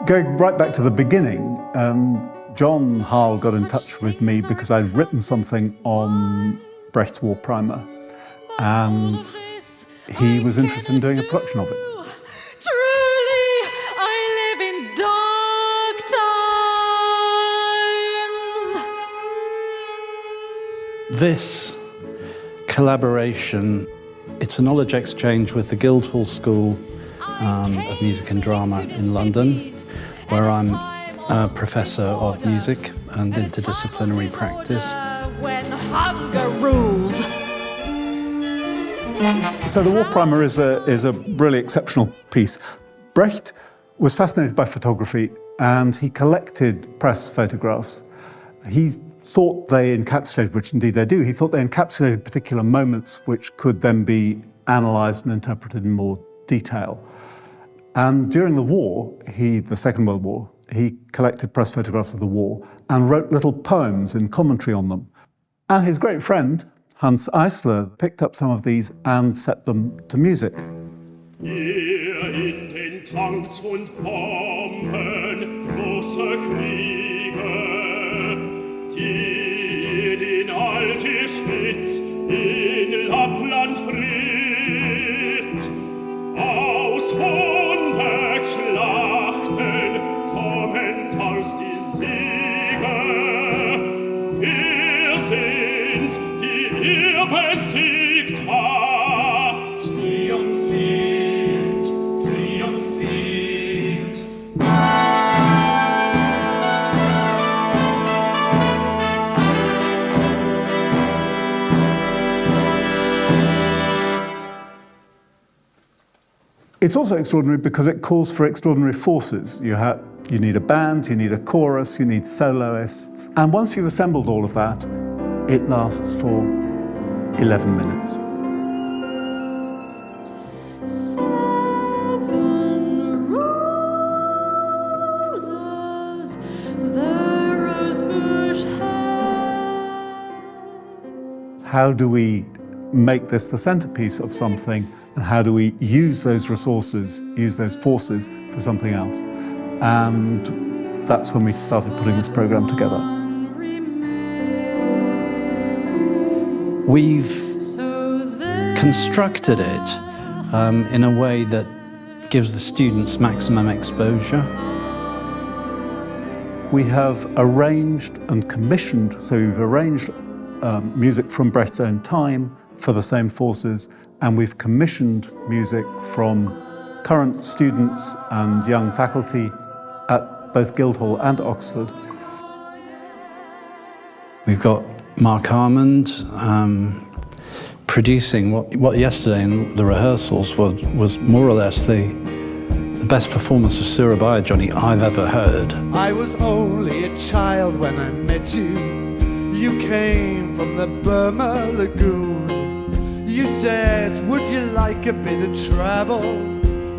Going right back to the beginning, John Harle got in touch with me because I'd written something on Brecht's War Primer, and he was interested in doing a production of it. Truly, I live in dark times. This collaboration, it's a knowledge exchange with the Guildhall School of Music and Drama in London, where I'm a professor of music and interdisciplinary practice. When hunger rules. So the War Primer is a really exceptional piece. Brecht was fascinated by photography and he collected press photographs. He thought they encapsulated, which indeed they do, he thought they encapsulated particular moments which could then be analysed and interpreted in more detail. And during the war, the Second World War, he collected press photographs of the war and wrote little poems in commentary on them. And his great friend, Hans Eisler, picked up some of these and set them to music. Hier in den Tanks und Bomben große Kriege, die den alten Spitz in Lappland friert, aus 100 Schlachten kommen aus die Siege. Wir sind's, die ihr besiegt habt. Triumphiert, triumphiert. It's also extraordinary because it calls for extraordinary forces. You need a band, you need a chorus, you need soloists. And once you've assembled all of that, it lasts for 11 minutes. Seven roses the rosebush has. How do we make this the centerpiece of something, and how do we use those resources, use those forces for something else? And that's when we started putting this program together. We've constructed it in a way that gives the students maximum exposure. We have arranged and commissioned, so we've arranged music from Brecht's own time for the same forces, and we've commissioned music from current students and young faculty at both Guildhall and Oxford. We've got Marc Almond producing what yesterday in the rehearsals was more or less the best performance of Surabaya Johnny I've ever heard. I was only a child when I met you. You came from the Burma Lagoon. You said, would you like a bit of travel?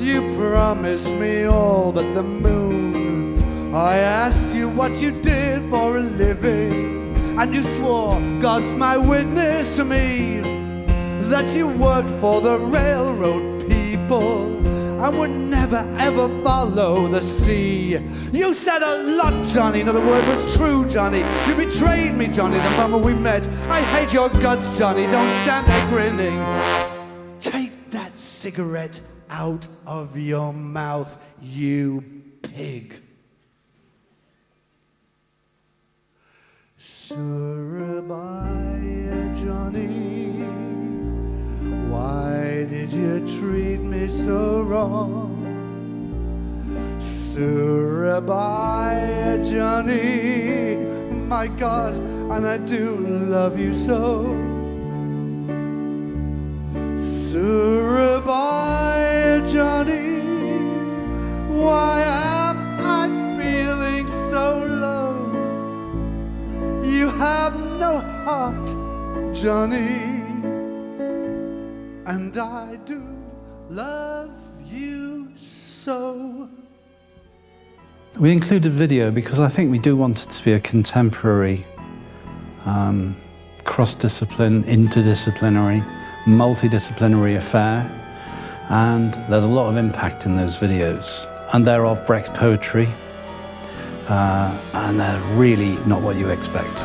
You promised me all but the moon. I asked you what you did for a living, and you swore, God's my witness to me, that you worked for the railroad people and would never ever follow the sea. You said a lot, Johnny, no, the word was true, Johnny. You betrayed me, Johnny, the moment we met. I hate your guts, Johnny, don't stand there grinning. Take that cigarette out of your mouth, you pig. Surabaya, Johnny, why did you treat me so wrong? Surabaya, Johnny, my God, and I do love you so. Surabaya, Johnny, why am I feeling so low? You have no heart, Johnny, and I do love you so. We included video because I think we do want it to be a contemporary, cross-discipline, interdisciplinary, multidisciplinary affair, and there's a lot of impact in those videos. and they're of Brecht poetry, and they're really not what you expect.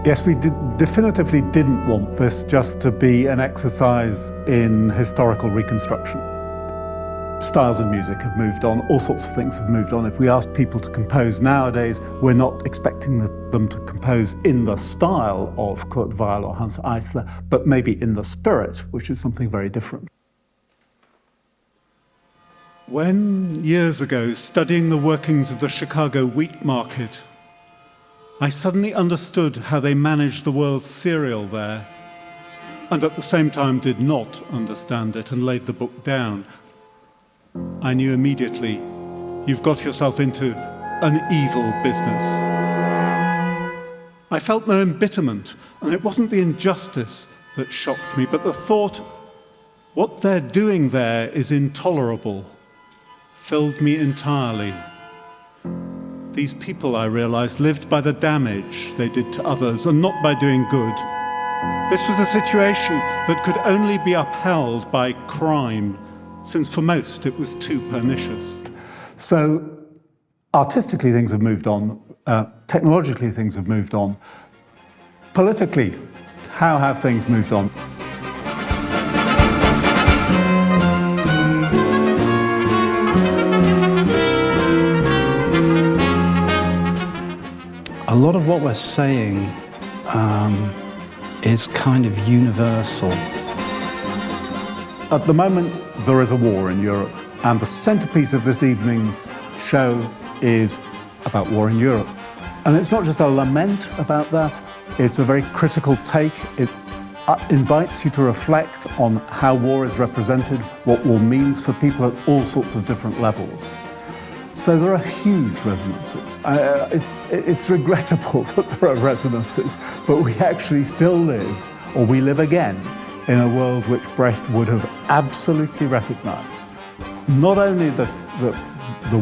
Yes, we definitively didn't want this just to be an exercise in historical reconstruction. Styles of music have moved on, all sorts of things have moved on. If we ask people to compose nowadays, we're not expecting them to compose in the style of Kurt Weill or Hans Eisler, but maybe in the spirit, which is something very different. When, years ago, studying the workings of the Chicago wheat market, I suddenly understood how they managed the world's cereal there, and at the same time did not understand it and laid the book down. I knew immediately, you've got yourself into an evil business. I felt no embitterment, and it wasn't the injustice that shocked me, but the thought, what they're doing there is intolerable, filled me entirely. These people, I realized, lived by the damage they did to others and not by doing good. This was a situation that could only be upheld by crime, since for most it was too pernicious. So, artistically things have moved on, technologically things have moved on. Politically, how have things moved on? A lot of what we're saying is kind of universal. At the moment, there is a war in Europe, and the centerpiece of this evening's show is about war in Europe. And it's not just a lament about that, it's a very critical take. It invites you to reflect on how war is represented, what war means for people at all sorts of different levels. So there are huge resonances. It's regrettable that there are resonances, but we actually still live, or we live again, in a world which Brecht would have absolutely recognized. Not only the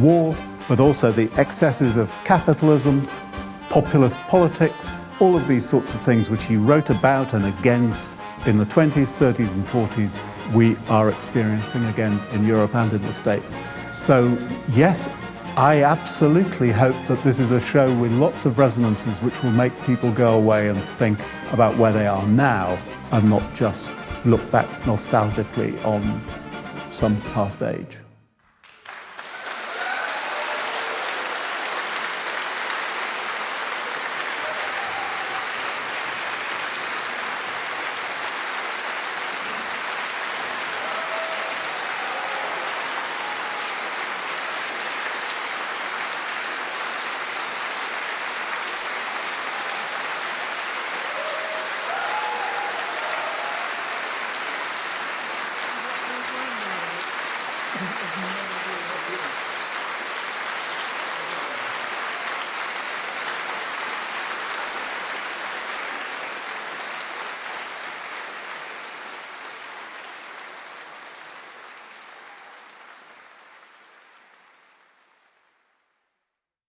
war, but also the excesses of capitalism, populist politics, all of these sorts of things which he wrote about and against in the 20s, 30s and 40s, we are experiencing again in Europe and in the States. So yes, I absolutely hope that this is a show with lots of resonances which will make people go away and think about where they are now and not just look back nostalgically on some past age. Is